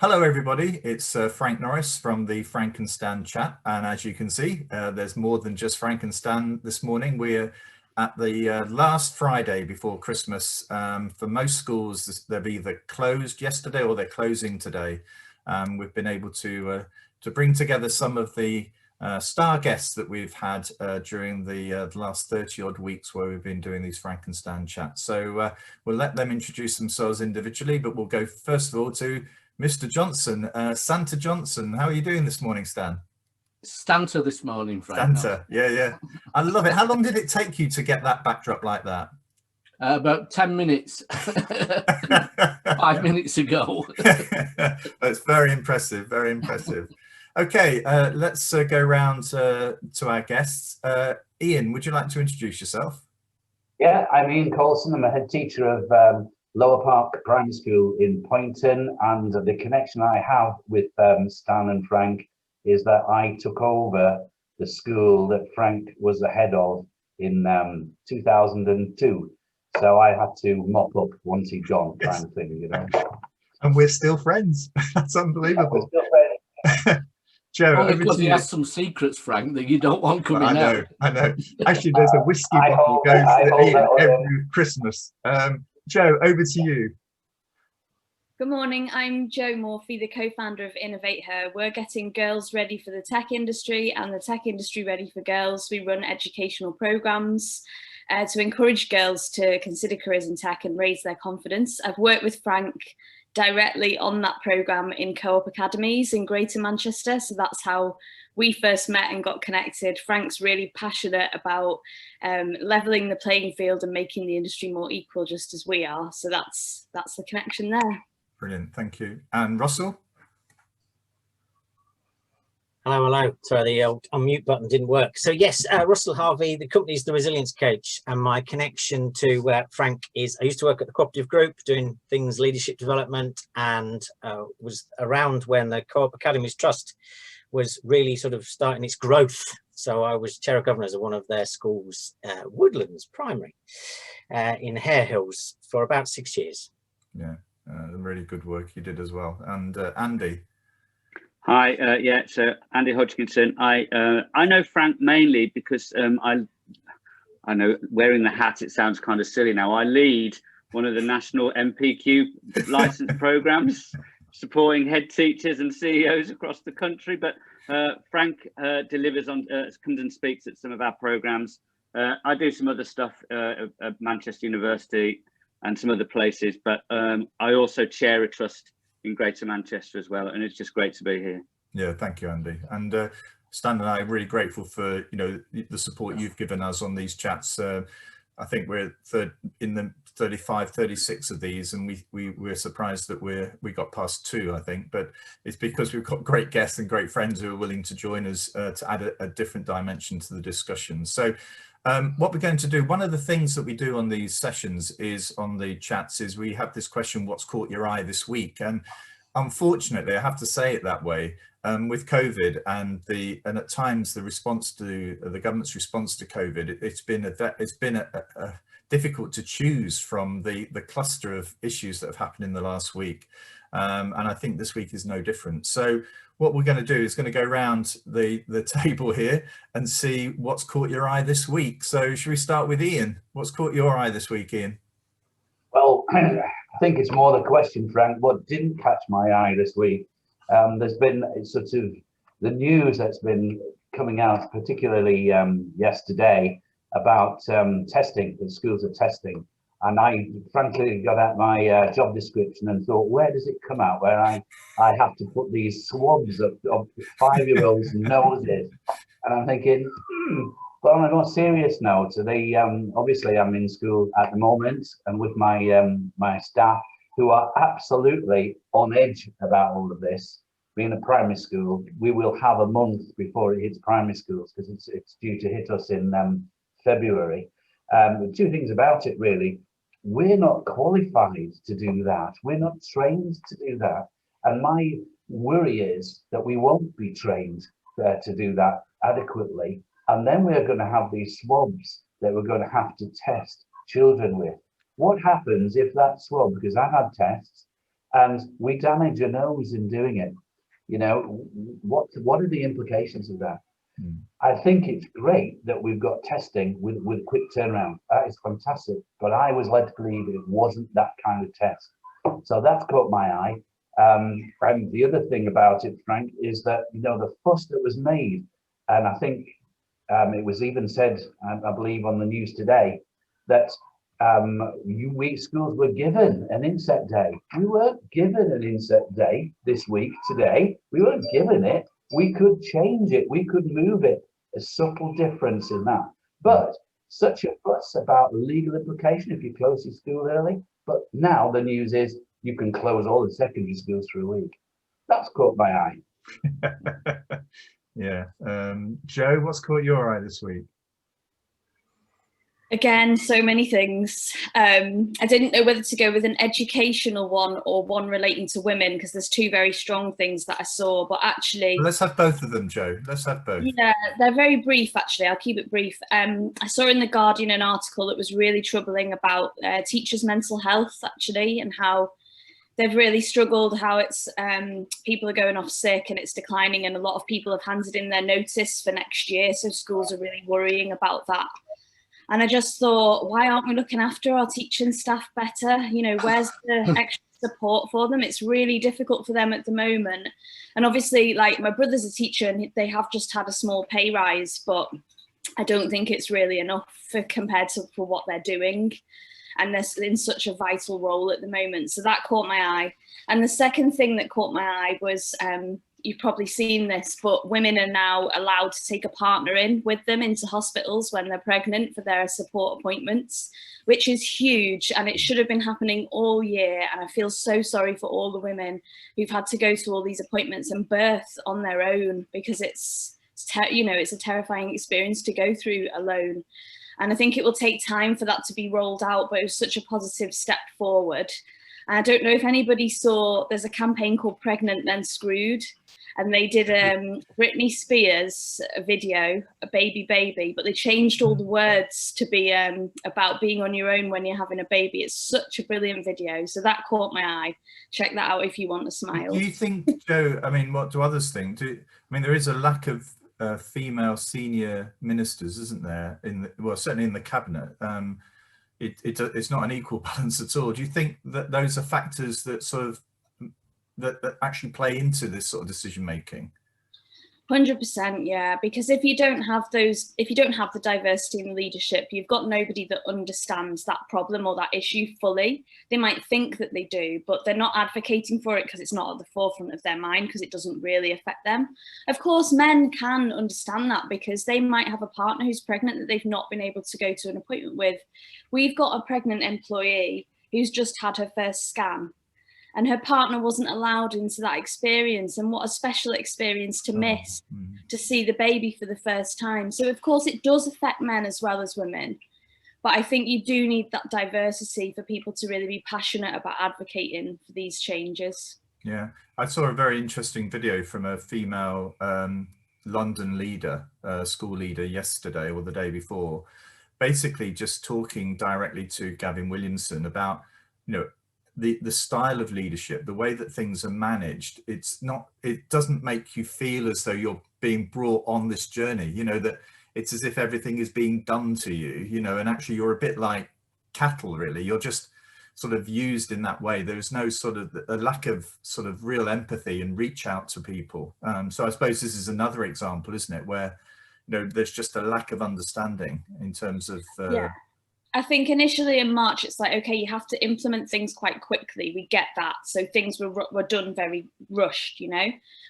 Hello everybody, it's Frank Norris from the Frank and Stan chat, and as you can see there's more than just Frank and Stan this morning. We're at the last Friday before Christmas. For most schools they've either closed yesterday or they're closing today. We've been able to bring together some of the star guests that we've had during the last 30 odd weeks where we've been doing these Frank and Stan chats. So we'll let them introduce themselves individually, but we'll go first of all to Mr. Johnson, Santa Johnson. How are you doing this morning, Stan? Stanta this morning, Frank. Santa, yeah. I love it. How long did it take you to get that backdrop like that? About 10 minutes. 5 minutes ago. That's very impressive, very impressive. Okay, let's go round to our guests. Ian, would you like to introduce yourself? Yeah, I'm Ian Colson. I'm a head teacher of Lower Park Primary School in Poynton, and the connection I have with Stan and Frank is that I took over the school that Frank was the head of in 2002. So I had to mop up once he'd gone, kind of thing, you know. And we're still friends. That's unbelievable. Joe, only because he has some secrets, Frank, that you don't want coming out. I know. Actually, there's a whiskey bottle going to Ian every Christmas. Joe, over to you. Good morning, I'm Jo Morphy, the co-founder of Innovate Her. We're getting girls ready for the tech industry and the tech industry ready for girls. We run educational programs to encourage girls to consider careers in tech and raise their confidence. I've worked with Frank directly on that program in co-op academies in Greater Manchester, so that's how we first met and got connected. Frank's really passionate about leveling the playing field and making the industry more equal, just as we are. So that's the connection there. Brilliant, thank you. And Russell? Hello. Sorry, the old unmute button didn't work. So yes, Russell Harvey, the company's the Resilience Coach, and my connection to Frank is I used to work at the Cooperative Group doing things leadership development, and was around when the Co-op Academies Trust was really sort of starting its growth. So I was chair of governors of one of their schools, Woodlands Primary, in Hare Hills for about 6 years. Yeah, really good work you did as well. And Andy? Hi, so Andy Hodgkinson. I know Frank mainly because I know wearing the hat, it sounds kind of silly now. I lead one of the national MPQ license programs, supporting head teachers and CEOs across the country. But Frank delivers on, comes and speaks at some of our programs. I do some other stuff at Manchester University and some other places, but I also chair a trust in Greater Manchester as well, and it's just great to be here. Yeah, thank you, Andy. And Stan and I are really grateful for the support you've given us on these chats. I think we're in the 35, 36 of these, and we're surprised that we got past 2, I think, but it's because we've got great guests and great friends who are willing to join us to add a different dimension to the discussion. So what we're going to do, one of the things that we do on these sessions is on the chats is we have this question, what's caught your eye this week? And unfortunately, I have to say it that way, with COVID and at times the response to the government's response to COVID, it's been difficult to choose from the cluster of issues that have happened in the last week. And I think this week is no different. So what we're going to do is going to go around the table here and see what's caught your eye this week. So should we start with Ian? What's caught your eye this week, Ian? Well, I think it's more the question, Frank, what didn't catch my eye this week? There's been sort of the news that's been coming out, particularly yesterday, about testing, the schools are testing. And I frankly got out my job description and thought, where does it come out? Where I have to put these swabs of 5-year-olds' noses. And I'm thinking, but on a more serious note, obviously I'm in school at the moment and with my my staff who are absolutely on edge about all of this. Being a primary school, we will have a month before it hits primary schools because it's due to hit us in February. 2 things about it really. We're not qualified to do that. We're not trained to do that. And my worry is that we won't be trained to do that adequately. And then we're going to have these swabs that we're going to have to test children with. What happens if that swab, because I've had tests, and we damage your nose in doing it. You know, what are the implications of that? I think it's great that we've got testing with quick turnaround. That is fantastic. But I was led to believe it wasn't that kind of test. So that's caught my eye. And the other thing about it, Frank, is that, you know, the fuss that was made, and I think it was even said, I believe on the news today, that schools were given an inset day. We weren't given an inset day this week, today. We weren't given it. We could change it. We could move it. A subtle difference in that. But such a fuss about legal implication if you close your school early. But now the news is you can close all the secondary schools for a week. That's caught my eye. Yeah. Joe, what's caught your eye this week? Again, so many things. I didn't know whether to go with an educational one or one relating to women, because there's two very strong things that I saw, but actually... Well, let's have both of them, Joe. Let's have both. Yeah, they're very brief, actually. I'll keep it brief. I saw in The Guardian an article that was really troubling about teachers' mental health, actually, and how they've really struggled, how it's people are going off sick and it's declining, and a lot of people have handed in their notice for next year, so schools are really worrying about that. And I just thought, why aren't we looking after our teaching staff better? You know, where's the extra support for them? It's really difficult for them at the moment. And obviously, like, my brother's a teacher and they have just had a small pay rise, but I don't think it's really enough compared to for what they're doing. And they're in such a vital role at the moment. So that caught my eye. And the second thing that caught my eye was, you've probably seen this, but women are now allowed to take a partner in with them into hospitals when they're pregnant for their support appointments, which is huge. And it should have been happening all year. And I feel so sorry for all the women who've had to go to all these appointments and birth on their own, because it's a terrifying experience to go through alone. And I think it will take time for that to be rolled out, but it was such a positive step forward. And I don't know if anybody saw, there's a campaign called Pregnant Then Screwed, and they did Britney Spears video, a baby, but they changed all the words to be about being on your own when you're having a baby. It's such a brilliant video. So that caught my eye. Check that out if you want to smile. Do you think, Joe, I mean, what do others think? There is a lack of female senior ministers, isn't there? Certainly in the cabinet. It's not an equal balance at all. Do you think that those are factors that sort of that actually play into this sort of decision making? 100%, yeah. Because if you don't have the diversity in leadership, you've got nobody that understands that problem or that issue fully. They might think that they do, but they're not advocating for it because it's not at the forefront of their mind, because it doesn't really affect them. Of course, men can understand that because they might have a partner who's pregnant that they've not been able to go to an appointment with. We've got a pregnant employee who's just had her first scan, and her partner wasn't allowed into that experience. And what a special experience to miss, to see the baby for the first time. So of course it does affect men as well as women, but I think you do need that diversity for people to really be passionate about advocating for these changes. Yeah, I saw a very interesting video from a female London leader, school leader, yesterday or the day before, basically just talking directly to Gavin Williamson about, the style of leadership, the way that things are managed. It doesn't make you feel as though you're being brought on this journey, that it's as if everything is being done to you, and actually you're a bit like cattle, really. You're just sort of used in that way. There's no sort of a lack of sort of real empathy and reach out to people. So I suppose this is another example, isn't it, where, there's just a lack of understanding in terms of yeah. I think initially in March, it's like, okay, you have to implement things quite quickly. We get that. So things were done very rushed,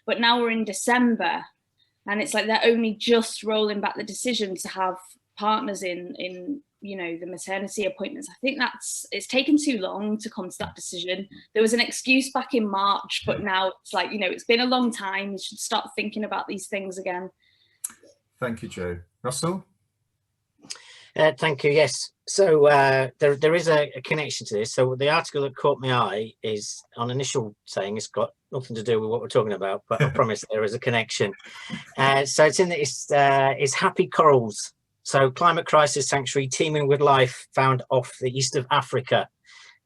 but now we're in December and it's like they're only just rolling back the decision to have partners in the maternity appointments. I think it's taken too long to come to that decision. There was an excuse back in March, but now it's like, it's been a long time. You should start thinking about these things again. Thank you, Joe. Russell? Thank you. Yes. So there is a connection to this. So the article that caught my eye is, on initial saying, it's got nothing to do with what we're talking about, but I promise there is a connection. So it's Happy Corals. So climate crisis sanctuary teeming with life found off the east of Africa.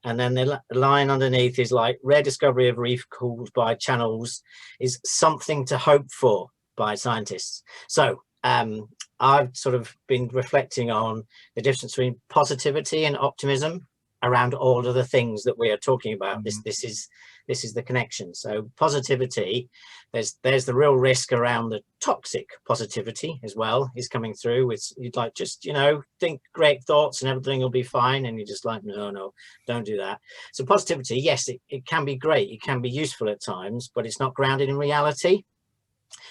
And then the line underneath is like, rare discovery of reef caused by channels is something to hope for by scientists. So I've sort of been reflecting on the difference between positivity and optimism around all of the things that we are talking about. This is the connection. So positivity, there's the real risk around the toxic positivity as well is coming through. It's, you'd like, just, you know, think great thoughts and everything will be fine, and you're just like, no, don't do that. So positivity, yes, it can be great, it can be useful at times, but it's not grounded in reality.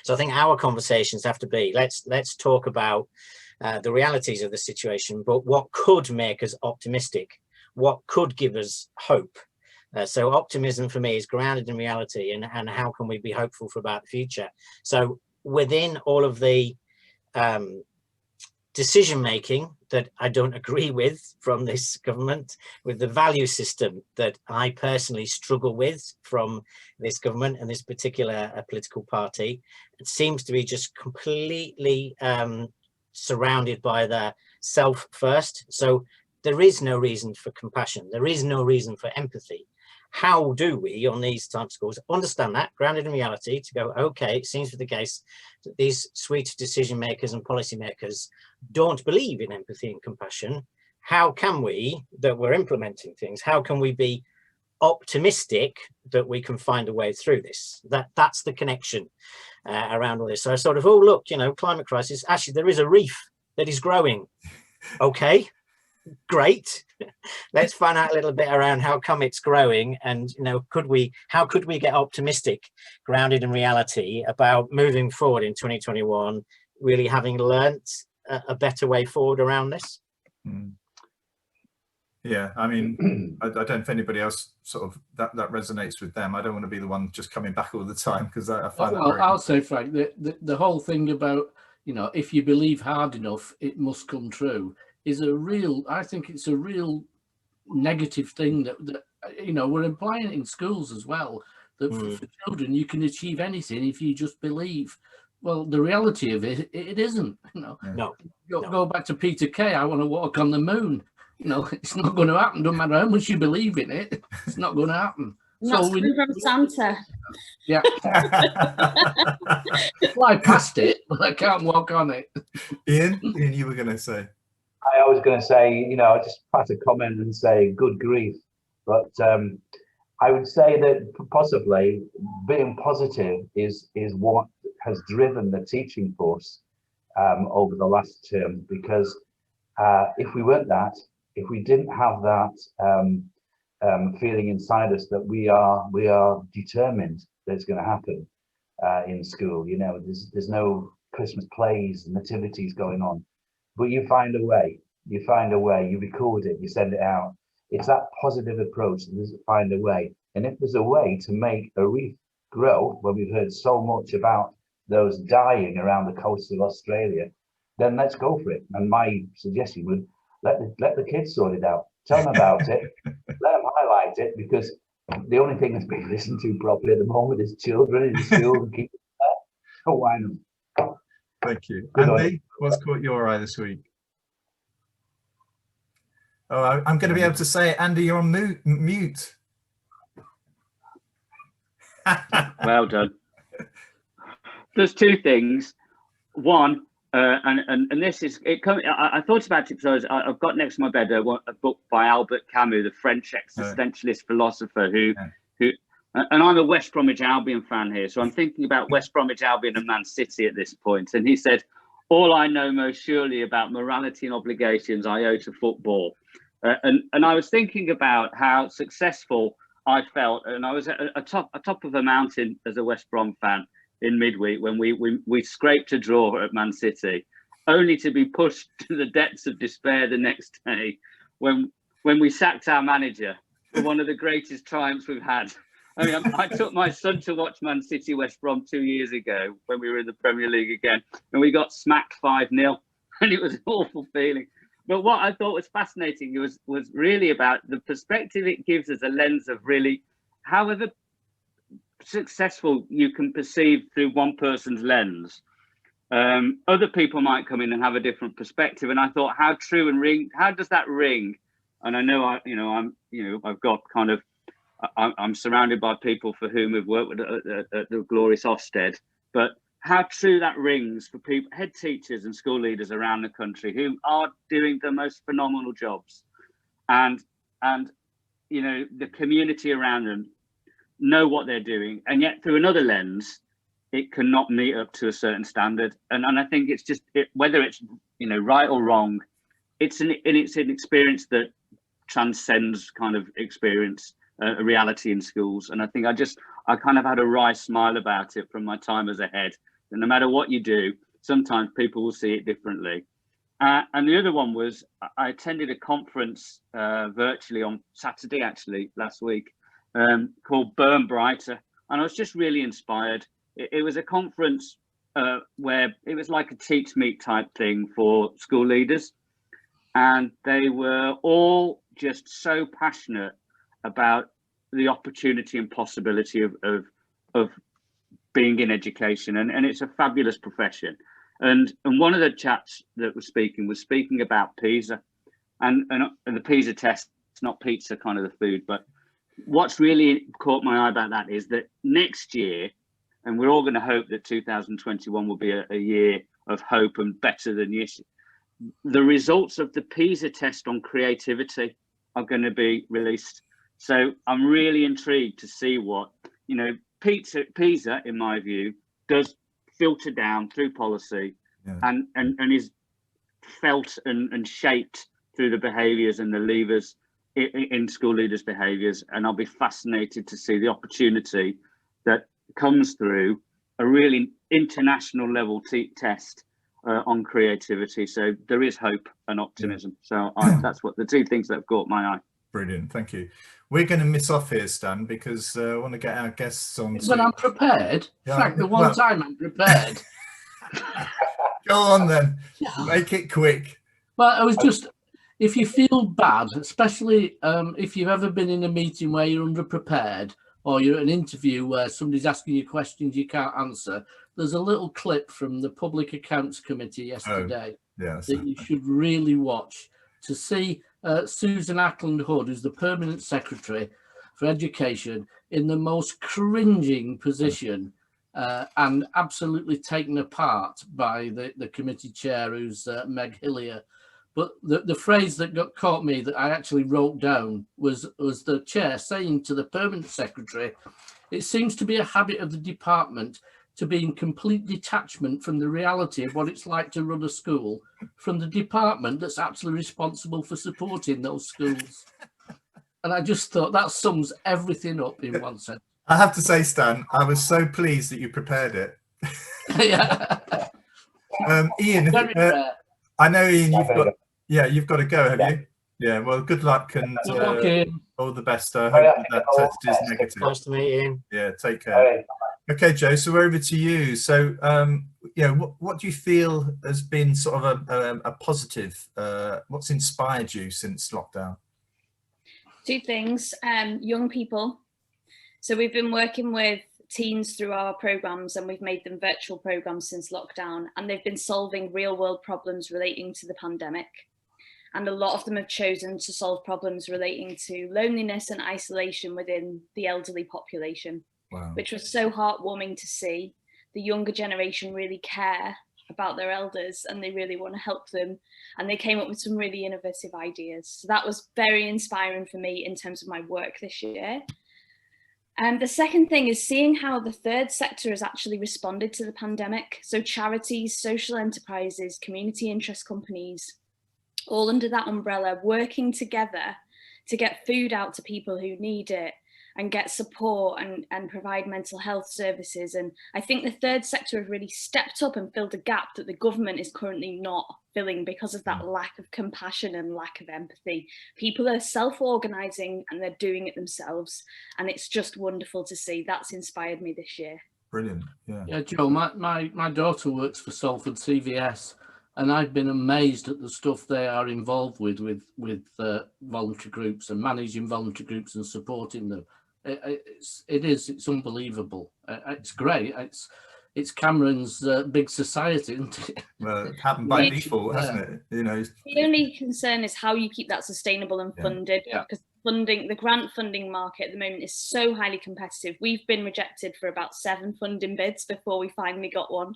So I think our conversations have to be, let's talk about the realities of the situation, but what could make us optimistic, what could give us hope. So optimism for me is grounded in reality, and how can we be hopeful for about the future. So within all of the decision making that I don't agree with from this government, with the value system that I personally struggle with from this government and this particular political party, it seems to be just completely surrounded by the self first. So there is no reason for compassion, there is no reason for empathy. How do we, on these types of schools, understand that, grounded in reality, to go, okay, it seems to be the case that these sweet decision makers and policy makers don't believe in empathy and compassion. How can we, that we're implementing things, how can we be optimistic that we can find a way through this? That's the connection around all this. So I sort of, oh, look, you know, climate crisis, actually there is a reef that is growing. Okay, great. Let's find out a little bit around how come it's growing, and, you know, how could we get optimistic, grounded in reality, about moving forward in 2021, really having learnt a better way forward around this. Yeah, I mean, I don't know if anybody else sort of that resonates with them. I don't want to be the one just coming back all the time, because I find that very... I'll say, Frank, the whole thing about, you know, if you believe hard enough, it must come true, is a real, I think it's a real negative thing that you know, we're implying it in schools as well, that for children you can achieve anything if you just believe. Well, the reality of it isn't, you know. No. Go back to Peter Kay, I want to walk on the moon. You know, it's not going to happen. Don't matter how much you believe in it, it's not going to happen. Not from Santa. Yeah. Fly past it, but I can't walk on it. Ian, you were going to say? I was going to say, you know, just pass a comment and say good grief, but I would say that possibly being positive is what has driven the teaching force over the last term, because if we weren't that, if we didn't have that feeling inside us that we are determined that it's going to happen in school, you know, there's no Christmas plays, nativities going on. But you find a way, you record it, you send it out. It's that positive approach that doesn't find a way. And if there's a way to make a reef grow, when we've heard so much about those dying around the coast of Australia, then let's go for it. And my suggestion would, let the kids sort it out. Tell them about it, let them highlight it, because the only thing that's being listened to properly at the moment is children in school and keep it there. So why not? Thank you. Andy, what's caught your eye this week? Oh, I'm going to be able to say it. Andy, you're on mute. Well done. There's two things. One, and this is it. I thought about it because I've got next to my bed a book by Albert Camus, the French existentialist philosopher, who and I'm a West Bromwich Albion fan here, so I'm thinking about West Bromwich Albion and Man City at this point. And he said, "All I know most surely about morality and obligations I owe to football." And I was thinking about how successful I felt, and I was at top of a mountain as a West Brom fan in midweek when we scraped a draw at Man City, only to be pushed to the depths of despair the next day when we sacked our manager for one of the greatest triumphs we've had. I mean, I took my son to watch Man City West Brom 2 years ago when we were in the Premier League again, and we got smacked 5-0, and it was an awful feeling. But what I thought was fascinating was really about the perspective it gives us, a lens of really, however successful you can perceive through one person's lens, other people might come in and have a different perspective. And I thought, how true and how does that ring And I know I've got kind of, I'm surrounded by people for whom have worked with at the glorious Ofsted, but how true that rings for people, head teachers and school leaders around the country who are doing the most phenomenal jobs, and the community around them know what they're doing, and yet through another lens, it cannot meet up to a certain standard. And I think it's just whether it's right or wrong, it's an experience that transcends kind of experience, a reality in schools. And I think I kind of had a wry smile about it from my time as a head. And no matter what you do, sometimes people will see it differently. And the other one was I attended a conference virtually on Saturday, actually, last week, called Burn Brighter. And I was just really inspired. It was a conference where it was like a teach meet type thing for school leaders. And they were all just so passionate about the opportunity and possibility of being in education. And it's a fabulous profession. And one of the chaps that was speaking about PISA and the PISA test. It's not pizza kind of the food, but what's really caught my eye about that is that next year, and we're all going to hope that 2021 will be a year of hope and better than this, the results of the PISA test on creativity are going to be released. So I'm really intrigued to see what, PISA, in my view, does filter down through policy, and is felt and shaped through the behaviours and the levers in school leaders' behaviours. And I'll be fascinated to see the opportunity that comes through a really international level test on creativity. So there is hope and optimism. So that's what the two things that have caught my eye. Brilliant, thank you. We're going to miss off here, Stan, because I want to get our guests on. When I'm prepared, Frank, the one time I'm prepared. Go on then, make it quick. Well, I was just, if you feel bad, especially if you've ever been in a meeting where you're underprepared, or you're at an interview where somebody's asking you questions you can't answer, there's a little clip from the Public Accounts Committee yesterday that you should really watch to see Susan Ackland-Hood, who's the Permanent Secretary for Education, in the most cringing position and absolutely taken apart by the committee chair, who's Meg Hillier. But the phrase that caught me that I actually wrote down was the chair saying to the Permanent Secretary, "It seems to be a habit of the department to be in complete detachment from the reality of what it's like to run a school, from the department that's absolutely responsible for supporting those schools." And I just thought that sums everything up in one sentence. I have to say, Stan, I was so pleased that you prepared it. Yeah. Ian, I know, Ian, you've got to go, have you? Yeah, well, good luck and all the best. I hope that test is negative. Nice to meet you. Yeah, take care. Okay, Joe, so we're over to you. So, what do you feel has been sort of a positive, what's inspired you since lockdown? Two things, young people. So we've been working with teens through our programs, and we've made them virtual programs since lockdown, and they've been solving real world problems relating to the pandemic. And a lot of them have chosen to solve problems relating to loneliness and isolation within the elderly population. Wow. Which was so heartwarming to see. The younger generation really care about their elders and they really want to help them. And they came up with some really innovative ideas. So that was very inspiring for me in terms of my work this year. And the second thing is seeing how the third sector has actually responded to the pandemic. So charities, social enterprises, community interest companies, all under that umbrella, working together to get food out to people who need it and get support and provide mental health services. And I think the third sector have really stepped up and filled a gap that the government is currently not filling because of that lack of compassion and lack of empathy. People are self-organising and they're doing it themselves. And it's just wonderful to see. That's inspired me this year. Brilliant. Yeah, Joe, my daughter works for Salford CVS, and I've been amazed at the stuff they are involved with voluntary groups and managing voluntary groups and supporting them. It's unbelievable. It's great. it's Cameron's big society, isn't it? Well, it happened by Yeah. default, hasn't it? You know, The only concern is how you keep that sustainable and funded, Yeah. because the grant funding market at the moment is so highly competitive. We've been rejected for about 7 funding bids before we finally got one.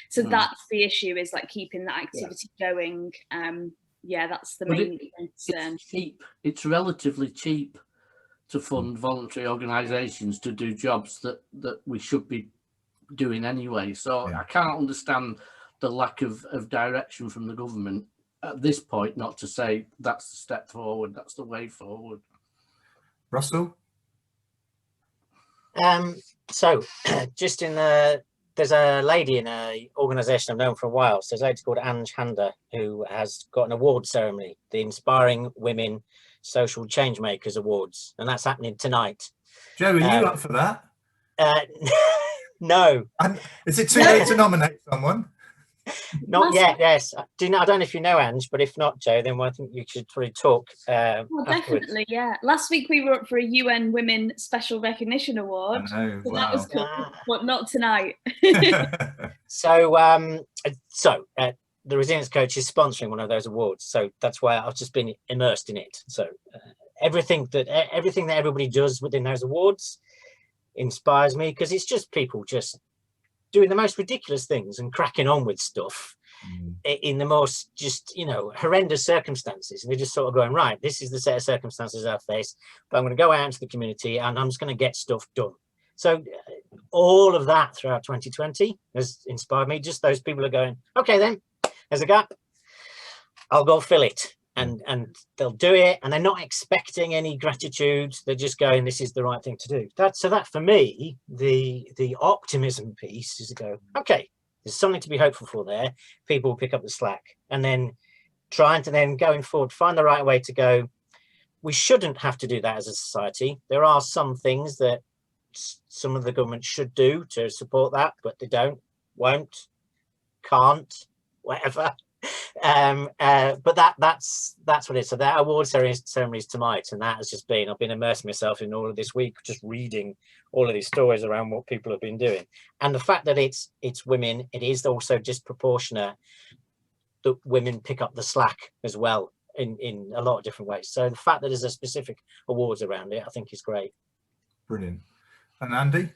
So that's the issue, is like keeping that activity going. Yeah, that's the main concern. It's cheap. It's relatively cheap to fund voluntary organisations to do jobs that we should be doing anyway. So I can't understand the lack of direction from the government at this point, not to say that's the step forward, that's the way forward. Russell? So just there's a lady in a organisation I've known for a while. So there's a lady called Ange Hander, who has got an award ceremony, the Inspiring Women Social Changemakers Awards, and that's happening tonight. Joe, are you up for that? No. Is it too late to nominate someone? Not yet, yes. I don't know if you know Ange, but if not, Joe, then I think you should probably talk Well, afterwards. definitely, yeah. Last week we were up for a UN Women Special Recognition Award. I know, So wow. that was cool, but not tonight. So, the Resilience Coach is sponsoring one of those awards, so that's why I've just been immersed in it. So everything that everybody does within those awards inspires me, because it's just people just doing the most ridiculous things and cracking on with stuff in the most just, horrendous circumstances. And they're just sort of going, right, this is the set of circumstances I face, but I'm going to go out into the community and I'm just going to get stuff done. So all of that throughout 2020 has inspired me. Just those people are going, okay, then there's a gap, I'll go fill it. And they'll do it, and they're not expecting any gratitude. They're just going, this is the right thing to do. That for me, the optimism piece is to go, okay, there's something to be hopeful for there. People will pick up the slack, and then trying to then going forward, find the right way to go. We shouldn't have to do that as a society. There are some things that some of the government should do to support that, but they don't, won't, can't, whatever. But that's what it is. So that award ceremony is tonight, and that has just been, I've been immersing myself in all of this week, just reading all of these stories around what people have been doing, and the fact that it's women, it is also disproportionate that women pick up the slack as well in a lot of different ways. So the fact that there's a specific awards around it, I think is great. Brilliant. And Andy?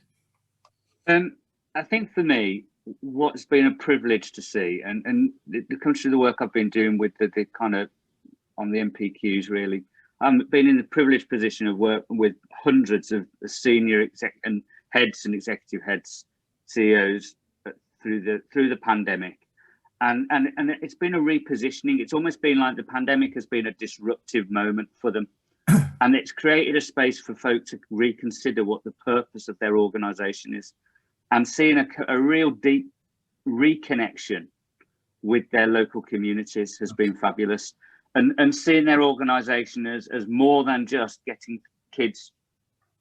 I think for me, what's been a privilege to see, and it comes through the work I've been doing with the kind of on the MPQs, really. I've been in the privileged position of working with hundreds of senior exec and heads and executive heads, CEOs through the pandemic, and it's been a repositioning. It's almost been like the pandemic has been a disruptive moment for them, and it's created a space for folk to reconsider what the purpose of their organisation is. And seeing a real deep reconnection with their local communities has been fabulous. And seeing their organisation as more than just getting kids,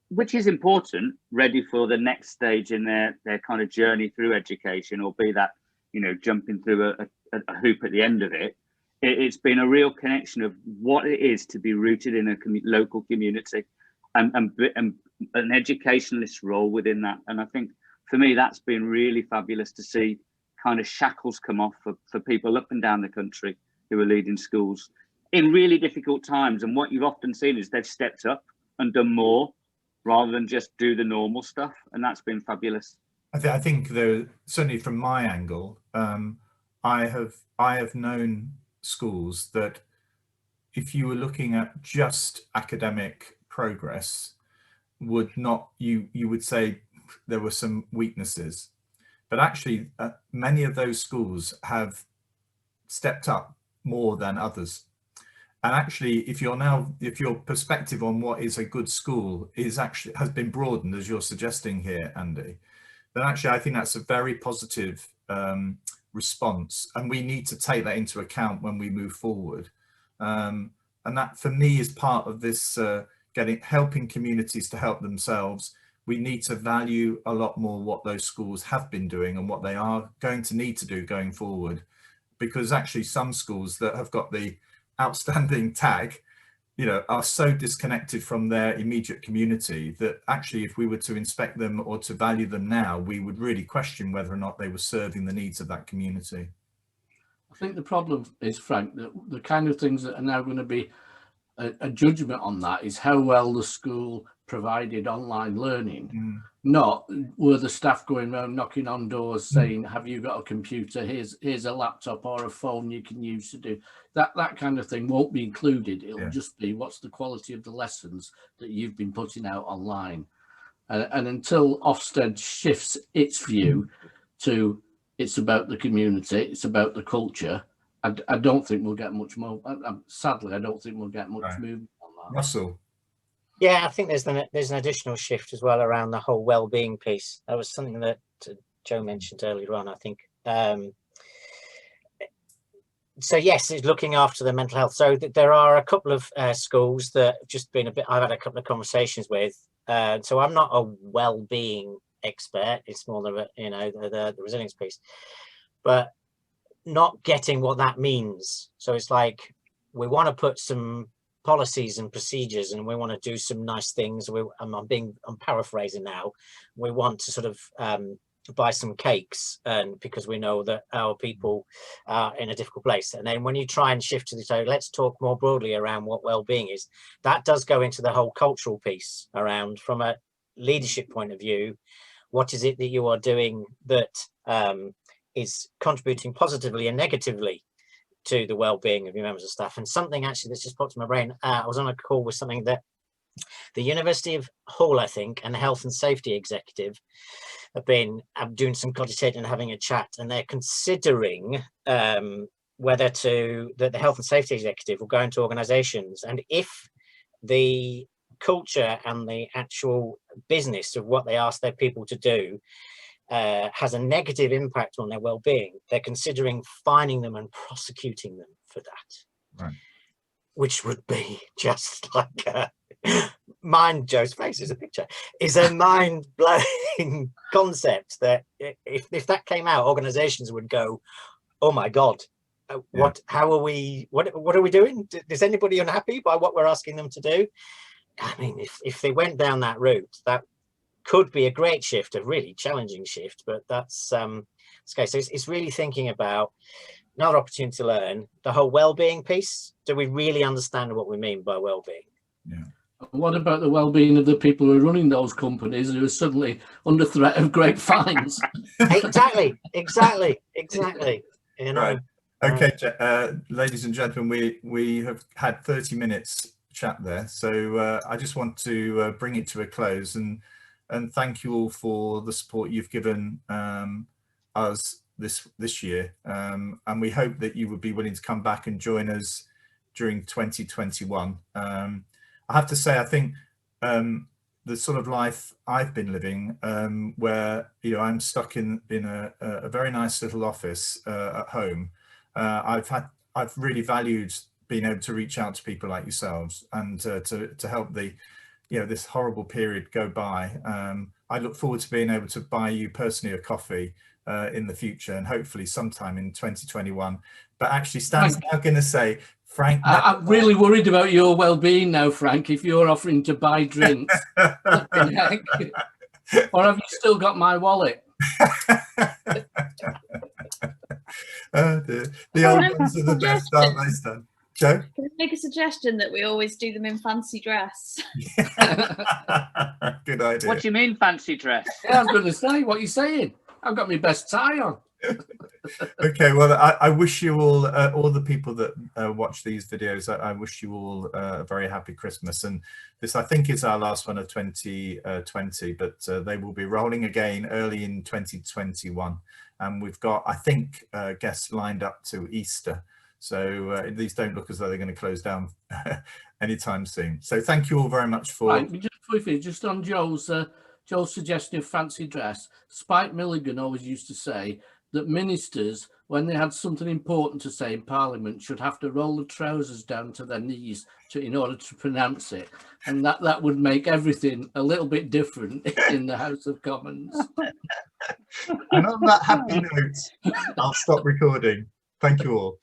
which is important, ready for the next stage in their kind of journey through education, or be that, jumping through a hoop at the end of it. It's been a real connection of what it is to be rooted in a local community and an educationalist role within that. And I think, for me, that's been really fabulous to see kind of shackles come off for people up and down the country who are leading schools in really difficult times. And what you've often seen is they've stepped up and done more rather than just do the normal stuff. And that's been fabulous. I think though, certainly from my angle, I have known schools that if you were looking at just academic progress, you would say there were some weaknesses, but actually many of those schools have stepped up more than others. And actually, if your perspective on what is a good school has been broadened, as you're suggesting here, Andy, then actually I think that's a very positive response, and we need to take that into account when we move forward. And that for me is part of this helping communities to help themselves. We need to value a lot more what those schools have been doing and what they are going to need to do going forward, because actually some schools that have got the outstanding tag you know, are so disconnected from their immediate community that actually if we were to inspect them or to value them now, we would really question whether or not they were serving the needs of that community. I think the problem is, Frank, that the kind of things that are now going to be a judgment on that is how well the school provided online learning, not were the staff going around knocking on doors saying, have you got a computer, here's a laptop or a phone you can use to do that kind of thing. Won't be included. It'll just be what's the quality of the lessons that you've been putting out online, and until Ofsted shifts its view to it's about the community, it's about the culture, I don't think we'll get much more. Sadly, I don't think we'll get much movement on that. Russell? Yeah, I think there's an additional shift as well around the whole well-being piece. That was something that Joe mentioned earlier on, I think. So yes, it's looking after the mental health. So there are a couple of schools that have just been I've had a couple of conversations with. So I'm not a well-being expert. It's more the the resilience piece, but not getting what that means. So it's like we want to put some policies and procedures and we want to do some nice things. I'm paraphrasing now. We want to sort of buy some cakes, and because we know that our people are in a difficult place. And then when you try and shift to so let's talk more broadly around what well-being is, that does go into the whole cultural piece around, from a leadership point of view, what is it that you are doing that is contributing positively and negatively to the well-being of your members of staff. And something actually that's just popped in my brain, I was on a call with something that the University of Hull, I think, and the health and safety executive have been doing some cogitating and having a chat, and they're considering whether the health and safety executive will go into organizations, and if the culture and the actual business of what they ask their people to do has a negative impact on their well-being, they're considering fining them and prosecuting them for that. Right. Which would be just like Joe's face is a picture, is a mind-blowing concept that if that came out, organizations would go, oh my God, what are we doing? Is anybody unhappy by what we're asking them to do? I mean, if they went down that route, that could be a great shift, a really challenging shift, but that's okay. So it's really thinking about another opportunity to learn the whole well-being piece. Do we really understand what we mean by well-being? Yeah. What about the well-being of the people who are running those companies who are suddenly under threat of great fines? Exactly. You know? Right. Okay, ladies and gentlemen, we have had 30 minutes chat there, so I just want to bring it to a close and thank you all for the support you've given us this year, and we hope that you would be willing to come back and join us during 2021. I have to say, I think the sort of life I've been living, where I'm stuck in a very nice little office at home, I've really valued being able to reach out to people like yourselves and to help this horrible period go by. I look forward to being able to buy you personally a coffee in the future, and hopefully sometime in 2021. But actually, Stan's now going to say, Frank, I'm really worried about your well-being now, Frank, if you're offering to buy drinks. Or have you still got my wallet? Oh dear. The old ones are the best, aren't they, Stan? Joe? Can I make a suggestion that we always do them in fancy dress? Good idea. What do you mean fancy dress? Yeah, I was going to say, what are you saying? I've got my best tie on. Okay, well, I wish you all the people that watch these videos, I wish you all a very happy Christmas. And this, I think, is our last one of 2020, but they will be rolling again early in 2021. And we've got, I think, guests lined up to Easter. So these don't look as though they're going to close down anytime soon. So thank you all very much for... Right, just on Joe's suggestion of fancy dress, Spike Milligan always used to say that ministers, when they had something important to say in Parliament, should have to roll the trousers down to their knees in order to pronounce it. And that would make everything a little bit different in the House of Commons. And on that happy note, I'll stop recording. Thank you all.